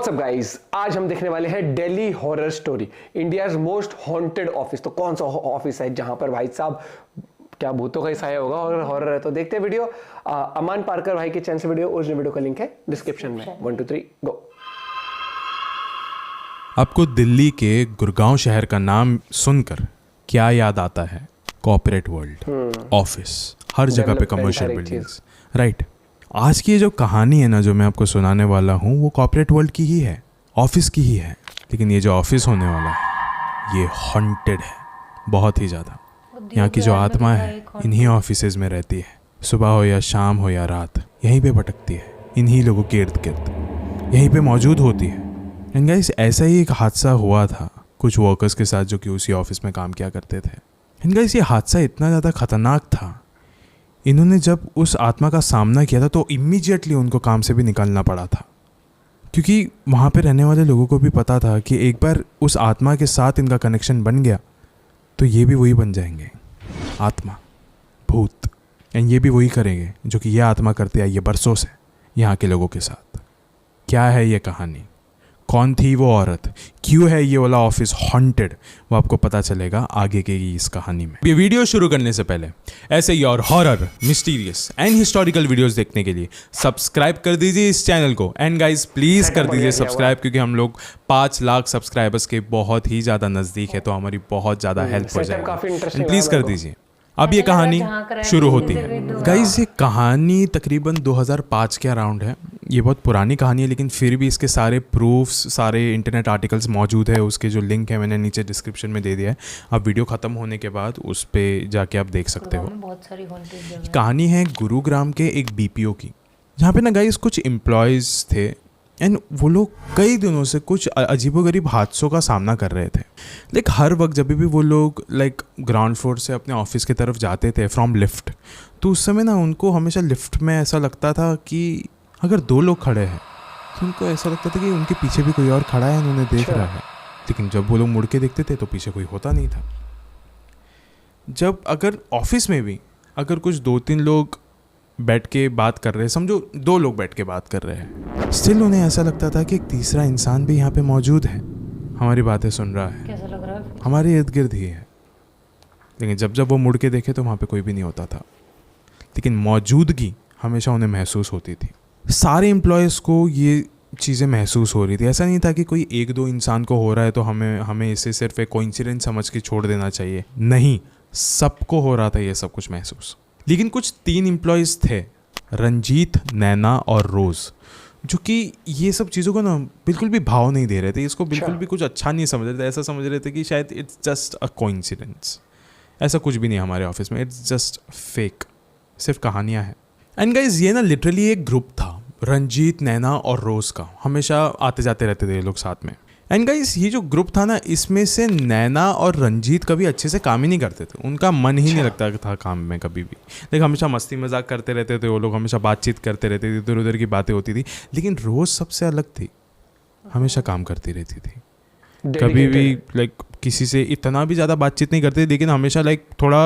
WhatsApp guys, आज हम देखने वाले हैं Delhi horror story, India's most haunted office. तो कौन सा ऑफिस है जहां पर भाई साहब क्या भूतों का ही साया होगा और हॉरर है? तो देखते हैं वीडियो। अमान पारकर भाई के चैनल से वीडियो, ओरिजिनल वीडियो का लिंक है डिस्क्रिप्शन में। 1 2 3 गो। आपको दिल्ली के गुड़गांव शहर का नाम सुनकर क्या याद आता है? कॉर्पोरेट वर्ल्ड, ऑफिस, हर जगह पे कमर्शियल बिल्डिंग्स, राइट। आज की ये जो कहानी है ना, जो मैं आपको सुनाने वाला हूँ, वो कॉर्पोरेट वर्ल्ड की ही है, ऑफिस की ही है। लेकिन ये जो ऑफिस होने वाला है ये हॉन्टेड है, बहुत ही ज़्यादा। यहाँ की जो आत्मा है इन्हीं ऑफिसेज में रहती है। सुबह हो या शाम हो या रात, यहीं पे भटकती है, इन्हीं लोगों के इर्द गिर्द यहीं पे मौजूद होती है। एंड गाइस, ऐसा ही एक हादसा हुआ था कुछ वर्कर्स के साथ जो कि उसी ऑफिस में काम किया करते थे। एंड गाइस, ये हादसा इतना ज़्यादा खतरनाक था, इन्होंने जब उस आत्मा का सामना किया था तो इमीडिएटली उनको काम से भी निकलना पड़ा था, क्योंकि वहाँ पे रहने वाले लोगों को भी पता था कि एक बार उस आत्मा के साथ इनका कनेक्शन बन गया तो ये भी वही बन जाएंगे, आत्मा, भूत। एंड ये भी वही करेंगे जो कि ये आत्मा करते आई है बरसों से यहाँ के लोगों के साथ। क्या है ये कहानी? कौन थी वो औरत? क्यों है ये वाला ऑफिस हॉन्टेड? वो आपको पता चलेगा आगे की इस कहानी में। ये वीडियो शुरू करने से पहले ऐसे ही और horror, mysterious and historical videos देखने के लिए सब्सक्राइब कर दीजिए इस चैनल को। एंड गाइस, प्लीज कर दीजिए सब्सक्राइब, क्योंकि हम लोग 5 लाख सब्सक्राइबर्स के बहुत ही ज़्यादा नज़दीक है, तो हमारी बहुत ज़्यादा हेल्प हो जाएगी। प्लीज़ कर दीजिए। अब ये कहानी शुरू होती है। गाइस, ये कहानी तकरीबन 2005 के अराउंड है। ये बहुत पुरानी कहानी है, लेकिन फिर भी इसके सारे प्रूफ्स, सारे इंटरनेट आर्टिकल्स मौजूद है। उसके जो लिंक है मैंने नीचे डिस्क्रिप्शन में दे दिया है। अब वीडियो ख़त्म होने के बाद उस पर जाके आप देख सकते हो। कहानी है गुरुग्राम के एक बीपीओ की, जहाँ पे ना गाइस कुछ एम्प्लॉयज़ थे एंड वो लोग कई दिनों से कुछ अजीबोगरीब हादसों का सामना कर रहे थे। लाइक हर वक्त जब भी वो लोग ग्राउंड फ्लोर से अपने ऑफिस की तरफ जाते थे फ्रॉम लिफ्ट, तो उस समय ना उनको हमेशा लिफ्ट में ऐसा लगता था कि अगर 2 लोग खड़े हैं तो उनको ऐसा लगता था कि उनके पीछे भी कोई और खड़ा है, उन्हें देख रहा है। लेकिन जब वो लोग मुड़ के देखते थे तो पीछे कोई होता नहीं था। जब अगर ऑफिस में भी अगर कुछ 2-3 लोग बैठ के बात कर रहे हैं, समझो 2 लोग बैठ के बात कर रहे हैं, स्टिल उन्हें ऐसा लगता था कि एक तीसरा इंसान भी यहाँ पे मौजूद है, हमारी बातें सुन रहा है, कैसा लग रहा है? हमारे इर्द गिर्द ही है। लेकिन जब जब वो मुड़ के देखे तो वहाँ पे कोई भी नहीं होता था, लेकिन मौजूदगी हमेशा उन्हें महसूस होती थी। सारे एम्प्लॉयज़ को ये चीज़ें महसूस हो रही थी। ऐसा नहीं था कि कोई 1-2 इंसान को हो रहा है तो हमें इसे सिर्फ एक कोइंसिडेंस समझ के छोड़ देना चाहिए। नहीं, सबको हो रहा था ये सब कुछ महसूस। लेकिन कुछ 3 एम्प्लॉयज़ थे, रंजीत, नैना और रोज़, जो कि ये सब चीज़ों को ना बिल्कुल भी भाव नहीं दे रहे थे। इसको बिल्कुल भी कुछ अच्छा नहीं समझ रहे थे। ऐसा समझ रहे थे कि शायद इट्स जस्ट अ कोइंसिडेंस, ऐसा कुछ भी नहीं हमारे ऑफिस में, इट्स जस्ट फेक, सिर्फ कहानियाँ हैं। एंड गाइज, ये ना लिटरली एक ग्रुप था, रंजीत, नैना और रोज़ का। हमेशा आते जाते रहते थे ये लोग साथ में। एंड गाइस, ये जो ग्रुप था ना, इसमें से नैना और रंजीत कभी अच्छे से काम ही नहीं करते थे। उनका मन ही नहीं लगता था काम में कभी भी। लेकिन हमेशा मस्ती मजाक करते रहते थे वो लोग, हमेशा बातचीत करते रहते थे, इधर उधर की बातें होती थी। लेकिन रोज़ सबसे अलग थी, हमेशा काम करती रहती थी। कभी भी किसी से इतना भी ज़्यादा बातचीत नहीं करती, लेकिन हमेशा थोड़ा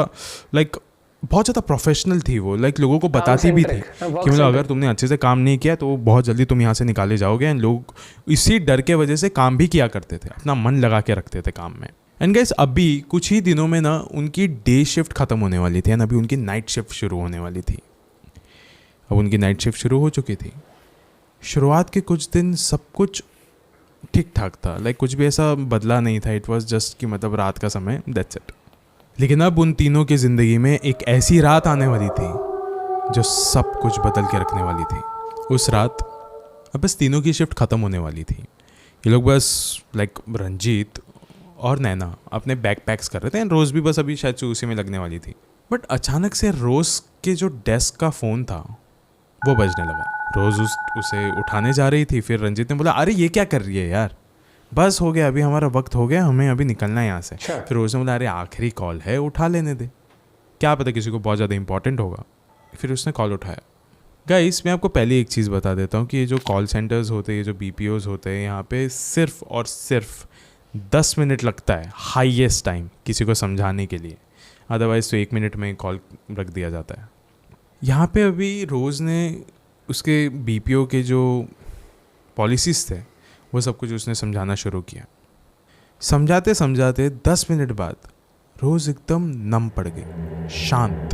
बहुत ज़्यादा प्रोफेशनल थी वो। लोगों को बताती भी थी कि मतलब अगर तुमने अच्छे से काम नहीं किया तो बहुत जल्दी तुम यहाँ से निकाले जाओगे। एंड लोग इसी डर के वजह से काम भी किया करते थे, अपना मन लगा के रखते थे काम में। एंड गाइस, अभी कुछ ही दिनों में ना उनकी डे शिफ्ट ख़त्म होने वाली थी एंड अभी उनकी नाइट शिफ्ट शुरू होने वाली थी। अब उनकी नाइट शिफ्ट शुरू हो चुकी थी। शुरुआत के कुछ दिन सब कुछ ठीक ठाक था, कुछ भी ऐसा बदला नहीं था। इट वॉज जस्ट कि मतलब रात का समय, दैट्स इट। लेकिन अब उन तीनों की ज़िंदगी में एक ऐसी रात आने वाली थी जो सब कुछ बदल के रखने वाली थी। उस रात अब बस तीनों की शिफ्ट ख़त्म होने वाली थी। ये लोग बस रंजीत और नैना अपने बैकपैक्स कर रहे थे एंड रोज़ भी बस अभी शायद से उसी में लगने वाली थी। बट अचानक से रोज़ के जो डेस्क का फ़ोन था वो बजने लगा। रोज़ उसे उठाने जा रही थी, फिर रंजीत ने बोला, अरे ये क्या कर रही है यार, बस हो गया, अभी हमारा वक्त हो गया, हमें अभी निकलना है यहाँ से। फिर उसने बोला, अरे आखिरी कॉल है, उठा लेने दे, क्या पता किसी को बहुत ज़्यादा इंपॉर्टेंट होगा। फिर उसने कॉल उठाया। गाइस, मैं आपको पहले एक चीज़ बता देता हूँ कि ये जो कॉल सेंटर्स होते हैं, ये जो बीपीओज़ होते हैं, यहाँ पे सिर्फ और सिर्फ 10 मिनट लगता है हाईएस्ट टाइम किसी को समझाने के लिए। अदरवाइज़ तो 1 मिनट में कॉल रख दिया जाता है। यहाँ पे अभी रोज़ ने उसके बीपीओ के जो पॉलिसीज़ थे वो सब कुछ उसने समझाना शुरू किया। समझाते समझाते 10 मिनट बाद रोज़ एकदम नम पड़ गई, शांत,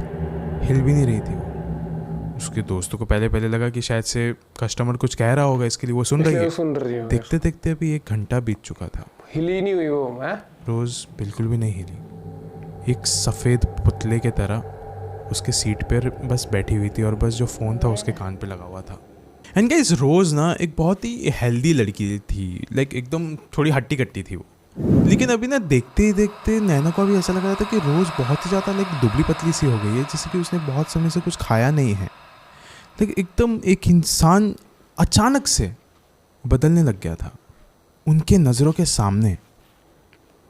हिल भी नहीं रही थी वो। उसके दोस्तों को पहले पहले लगा कि शायद से कस्टमर कुछ कह रहा होगा, इसके लिए वो सुन रही है। देखते देखते अभी 1 घंटा बीत चुका था, हिली नहीं हुई वो। रोज़ बिल्कुल भी नहीं हिली, एक सफ़ेद पुतले की तरह उसके सीट पर बस बैठी हुई थी और बस जो फ़ोन था उसके कान पे लगा हुआ था। एंड गाइस, रोज़ ना एक बहुत ही हेल्दी लड़की थी, लाइक एकदम थोड़ी हट्टी कट्टी थी वो। लेकिन अभी ना देखते ही देखते नैना को भी ऐसा लग रहा था कि रोज़ बहुत ही ज़्यादा लाइक दुबली पतली सी हो गई है, जैसे कि उसने बहुत समय से कुछ खाया नहीं है। लाइक एकदम एक इंसान अचानक से बदलने लग गया था उनके नज़रों के सामने।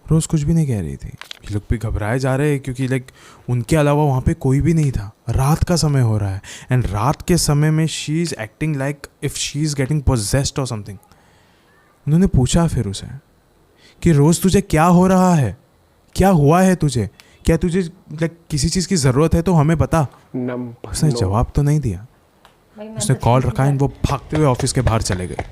रोज़ कुछ भी नहीं कह रही थी। ये लोग भी घबराए जा रहे हैं क्योंकि लाइक उनके अलावा वहाँ पे कोई भी नहीं था। रात का समय हो रहा है एंड रात के समय में she is acting like if she is getting possessed और समथिंग। उन्होंने पूछा फिर उसे कि रोज़ तुझे क्या हो रहा है, क्या हुआ है तुझे, क्या तुझे लाइक किसी चीज़ की ज़रूरत है तो हमें बता। उसने जवाब तो नहीं दिया। उसने कॉल रखा एंड वो भागते हुए ऑफिस के बाहर चले गए।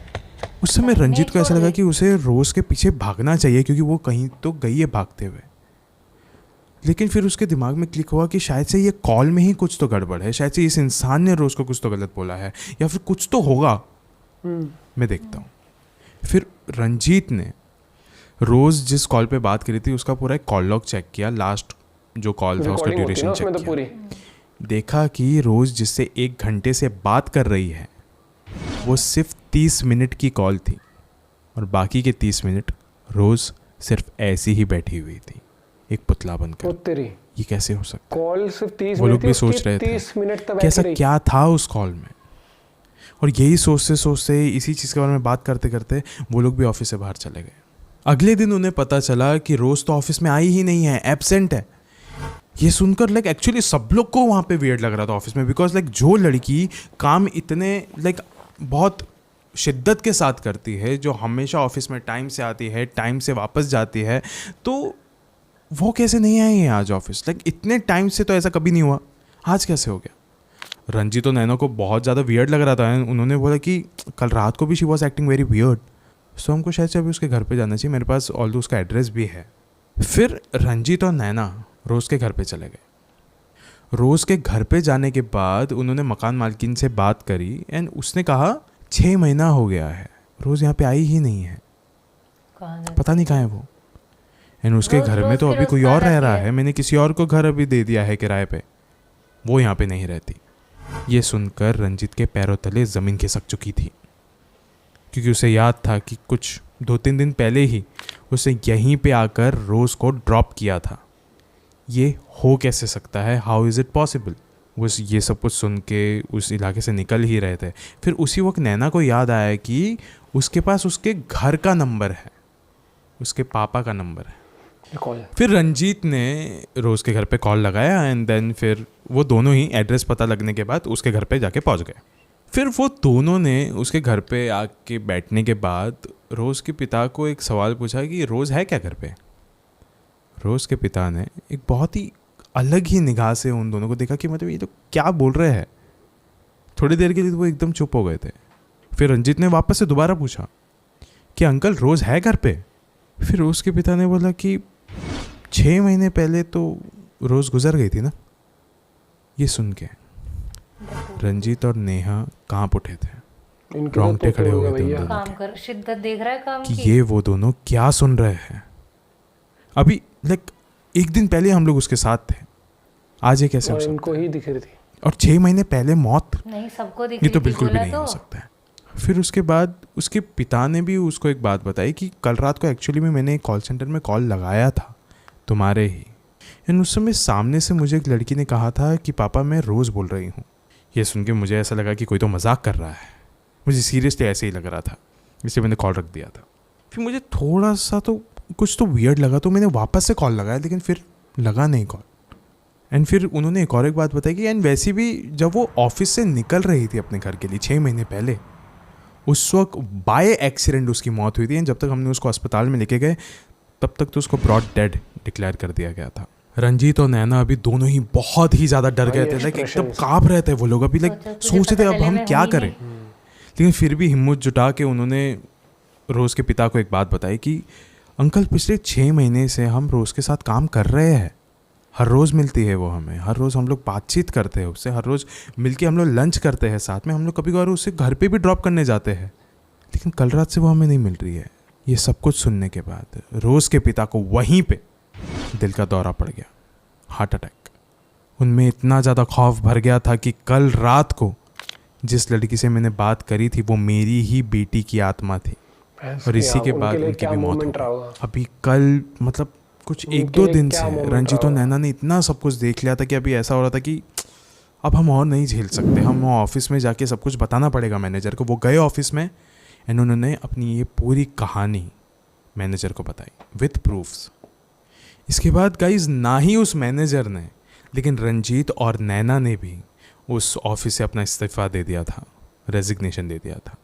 उस समय रंजीत को ऐसा लगा कि उसे रोज़ के पीछे भागना चाहिए क्योंकि वो कहीं तो गई है भागते हुए। लेकिन फिर उसके दिमाग में क्लिक हुआ कि शायद से ये कॉल में ही कुछ तो गड़बड़ है, शायद से इस इंसान ने रोज़ को कुछ तो गलत बोला है या फिर कुछ तो होगा। मैं देखता हूँ। फिर रंजीत ने रोज़ जिस कॉल पे बात करी थी उसका पूरा एक कॉल लॉग चेक किया, लास्ट जो कॉल था उसका ड्यूरेशन चेक किया। देखा कि रोज़ जिससे 1 घंटे से बात कर रही है वो सिर्फ 30 मिनट की कॉल थी और बाकी के 30 मिनट रोज़ सिर्फ ऐसी ही बैठी हुई थी, एक पुतला बनकर। ये कैसे हो सकता? कॉल सिर्फ 30 वो लोग भी सोच रहे थे 30 मिनट तक कैसा क्या था उस कॉल में। और यही सोचते सोचते इसी चीज़ के बारे में बात करते करते वो लोग भी ऑफिस से बाहर चले गए। अगले दिन उन्हें पता चला कि रोज़ तो ऑफिस में आई ही नहीं है, एब्सेंट है। ये सुनकर लाइक एक्चुअली सब लोग को वहाँ पे वियर्ड लग रहा था ऑफिस में, बिकॉज लाइक जो लड़की काम इतने लाइक बहुत शिद्दत के साथ करती है, जो हमेशा ऑफिस में टाइम से आती है, टाइम से वापस जाती है, तो वो कैसे नहीं आई है आज ऑफिस? लाइक इतने टाइम से तो ऐसा कभी नहीं हुआ, आज कैसे हो गया? रंजीत और नैना को बहुत ज़्यादा वियर्ड लग रहा था। उन्होंने बोला कि कल रात को भी she was acting very weird, so हमको शायद से अभी उसके घर पे जाना चाहिए। मेरे पास ऑल्दो उसका एड्रेस भी है। फिर रंजीत और नैना रोज़ के घर पे चले गए। रोज़ के घर पे जाने के बाद उन्होंने मकान मालकिन से बात करी एंड उसने कहा 6 महीना हो गया है, रोज़ यहाँ पे आई ही नहीं है, पता नहीं कहाँ है वो। एंड उसके घर में तो अभी कोई और रह रहा है, मैंने किसी और को घर अभी दे दिया है किराए पे, वो यहाँ पे नहीं रहती। ये सुनकर रंजीत के पैरों तले ज़मीन खिसक चुकी थी क्योंकि उसे याद था कि कुछ 2-3 दिन पहले ही उसे यहीं पे आकर रोज़ को ड्रॉप किया था। ये हो कैसे सकता है? How is it possible? वो ये सब कुछ सुन के उस इलाके से निकल ही रहे थे। फिर उसी वक्त नैना को याद आया कि उसके पास उसके घर का नंबर है, उसके पापा का नंबर है। फिर रंजीत ने रोज़ के घर पे कॉल लगाया एंड देन फिर वो दोनों ही एड्रेस पता लगने के बाद उसके घर पे जाके पहुंच गए। फिर वो दोनों ने उसके घर पे आके बैठने के बाद रोज़ के पिता को एक सवाल पूछा कि रोज़ है क्या घर पे? रोज़ के पिता ने एक बहुत ही अलग ही निगाह से उन दोनों को देखा कि मतलब ये तो क्या बोल रहे हैं। थोड़ी देर के लिए वो एकदम चुप हो गए थे। फिर रंजीत ने वापस से दोबारा पूछा कि अंकल रोज़ है घर पे? फिर रोज़ के पिता ने बोला कि 6 महीने पहले तो रोज़ गुजर गई थी ना। ये सुन के रंजीत और नेहा कांप उठे थे, रोंगटे खड़े हो गए थे काम कर, शिद्दत देख रहा है काम कि की। ये वो दोनों क्या सुन रहे हैं। अभी लाइक 1 दिन पहले हम लोग उसके साथ थे, आज ये कैसे हो सकता है? इनको ही दिख रही थी। और 6 महीने पहले मौत, नहीं सबको दिख ये रही तो थी, बिल्कुल भी बोला नहीं तो। हो सकता है। फिर उसके बाद उसके पिता ने भी उसको एक बात बताई कि कल रात को एक्चुअली में मैंने एक कॉल सेंटर में कॉल लगाया था तुम्हारे ही, एंड उस समय सामने से मुझे एक लड़की ने कहा था कि पापा मैं रोज़ बोल रही हूँ। ये सुन के मुझे ऐसा लगा कि कोई तो मजाक कर रहा है, मुझे सीरियसली ऐसे ही लग रहा था, इसलिए मैंने कॉल रख दिया था। फिर मुझे थोड़ा सा तो कुछ तो वियर्ड लगा, तो मैंने वापस से कॉल लगाया, लेकिन फिर लगा नहीं कॉल। एंड फिर उन्होंने एक और एक बात बताई कि एंड वैसे भी जब वो ऑफिस से निकल रही थी अपने घर के लिए 6 महीने पहले, उस वक्त बाय एक्सीडेंट उसकी मौत हुई थी। एंड जब तक हमने उसको अस्पताल में लेके गए तब तक तो उसको ब्रॉड डेड डिक्लेयर कर दिया गया था। रंजीत और नैना अभी दोनों ही बहुत ही ज़्यादा डर गए थे, लाइक एकदम काँप रहे थे वो लोग। अभी लाइक सोचते थे अब हम क्या करें, लेकिन फिर भी हिम्मत जुटा के उन्होंने रोज़ के पिता को एक बात बताई कि अंकल पिछले 6 महीने से हम रोज़ के साथ काम कर रहे हैं, हर रोज़ मिलती है वो हमें, हर रोज़ हम लोग बातचीत करते हैं उससे, हर रोज़ मिलके हम लोग लंच करते हैं साथ में, हम लोग कभी कभार उसे घर पे भी ड्रॉप करने जाते हैं, लेकिन कल रात से वो हमें नहीं मिल रही है। ये सब कुछ सुनने के बाद रोज़ के पिता को वहीं पे दिल का दौरा पड़ गया, हार्ट अटैक। उनमें इतना ज़्यादा खौफ भर गया था कि कल रात को जिस लड़की से मैंने बात करी थी वो मेरी ही बेटी की आत्मा थी, और इसी के बाद उनकी भी मौत हो गई। अभी कल मतलब कुछ 1-2 दिन से रंजीत और नैना ने इतना सब कुछ देख लिया था कि अभी ऐसा हो रहा था कि अब हम और नहीं झेल सकते, हम ऑफिस में जाके सब कुछ बताना पड़ेगा मैनेजर को। वो गए ऑफिस में एंड उन्होंने अपनी ये पूरी कहानी मैनेजर को बताई विथ प्रूफ्स। इसके बाद गाइज ना ही उस मैनेजर ने लेकिन रंजीत और नैना ने भी उस ऑफिस से अपना इस्तीफ़ा दे दिया था, रेजिग्नेशन दे दिया था,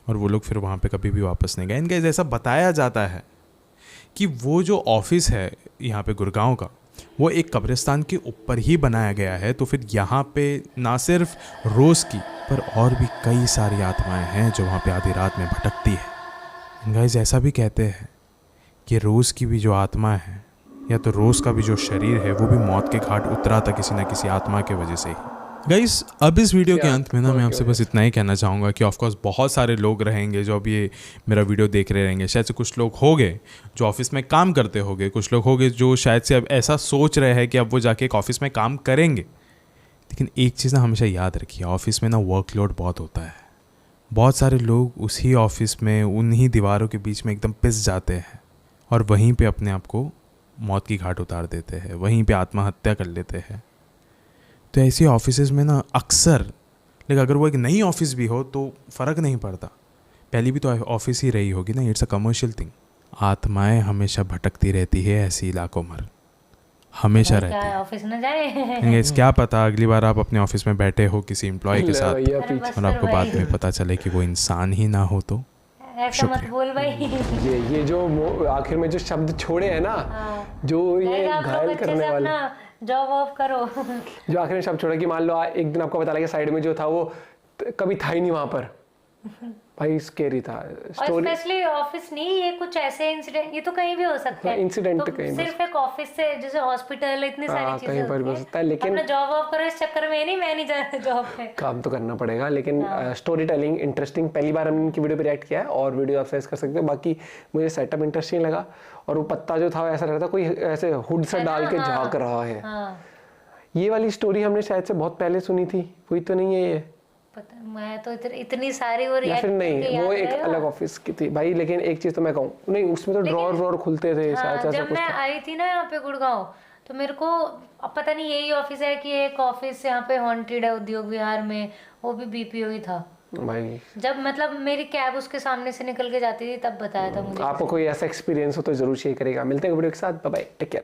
और वो लोग फिर वहाँ पे कभी भी वापस नहीं गए। एंड गाइज ऐसा बताया जाता है कि वो जो ऑफिस है यहाँ पे गुड़गांव का, वो एक कब्रिस्तान के ऊपर ही बनाया गया है, तो फिर यहाँ पे ना सिर्फ रोज़ की पर और भी कई सारी आत्माएं हैं जो वहाँ पे आधी रात में भटकती है। गाइस ऐसा भी कहते हैं कि रोज़ की भी जो आत्मा है या तो रोज़ का भी जो शरीर है वो भी मौत के घाट उतरा था किसी ना किसी आत्मा के वजह से ही। गाइस अब इस वीडियो के अंत में ना मैं आपसे बस इतना ही कहना चाहूँगा कि ऑफकोर्स बहुत सारे लोग रहेंगे जो अब ये मेरा वीडियो देख रहे रहेंगे, शायद से कुछ लोग होंगे जो ऑफिस में काम करते होंगे, कुछ लोग होंगे जो शायद से अब ऐसा सोच रहे हैं कि अब वो जाके एक ऑफिस में काम करेंगे। लेकिन एक चीज़ ना हमेशा याद रखिए, ऑफिस में ना वर्कलोड बहुत होता है, बहुत सारे लोग उसी ऑफिस में उन्हीं दीवारों के बीच में एकदम पिस जाते हैं और वहीं पे अपने आप को मौत की घाट उतार देते हैं, वहीं पे आत्महत्या कर लेते हैं। तो ऐसे ऑफिसेज में ना अक्सर, लेकिन अगर वो एक नई ऑफिस भी हो तो फ़र्क नहीं पड़ता, पहली भी तो ऑफिस ही रही होगी ना, इट्स अ कमर्शियल थिंग। आत्माएं हमेशा भटकती रहती है ऐसे इलाकों में, हमेशा रहती है। ऑफिस न जाए क्या पता अगली बार आप अपने ऑफिस में बैठे हो किसी एम्प्लॉय के साथ और आपको बाद में पता चले कि वो इंसान ही ना हो तो ऐसा मत बोल भाई। ये जो आखिर में जो शब्द छोड़े हैं ना, जो ये घायल करने वाले, जॉब ऑफ करो। जो आखिर में शब्द छोड़ा कि मान लो एक दिन आपको पता लगा साइड में जो था वो कभी था ही नहीं वहां पर, भाई स्केरी था स्टोरी। स्पेशली ऑफिस नहीं, ये कुछ ऐसे इंसिडेंट, ये तो कहीं भी हो सकते हैं इंसिडेंट, तो कहीं सिर्फ एक ऑफिस से जैसे हॉस्पिटल, इतनी सारी चीजें कहीं पर भी हो सकता है। लेकिन अपना जॉब ऑफ करो इस चक्कर में नहीं, मैं नहीं जा रहा जॉब पे, काम तो करना पड़ेगा। लेकिन स्टोरी टेलिंग इंटरेस्टिंग, पहली बार हमने इनकी वीडियो पे रिएक्ट किया है और वीडियो आप सर्च कर सकते हो। बाकी मुझे सेटअप इंटरेस्टिंग लगा और वो पत्ता जो था ऐसा लग रहा था कोई ऐसे हुड से डाल के झांक रहा है। ये वाली स्टोरी हमने शायद से बहुत पहले सुनी थी, वही तो नहीं है ये? पता मैं तो इतनी सारी वो या फिर नहीं, वो एक अलग ऑफिस की थी भाई। लेकिन एक चीज तो मैं कहूँ, नहीं उसमें तो ड्रॉर खुलते थे शायद ऐसा जब मैं आई थी ना यहाँ पे गुड़गांव, तो मेरे को अब पता नहीं यही ऑफिस है कि एक ऑफिस यहाँ पे हॉन्टेड है उद्योग विहार में, वो भी बीपीओ ही था भाई। जब मतलब मेरी कैब उसके सामने से निकल के जाती थी तब बताया था मुझे। आपको कोई ऐसा एक्सपीरियंस हो तो जरूर शेयर करेगा। मिलते हैं वीडियो के साथ, बाय बाय, टेक केयर।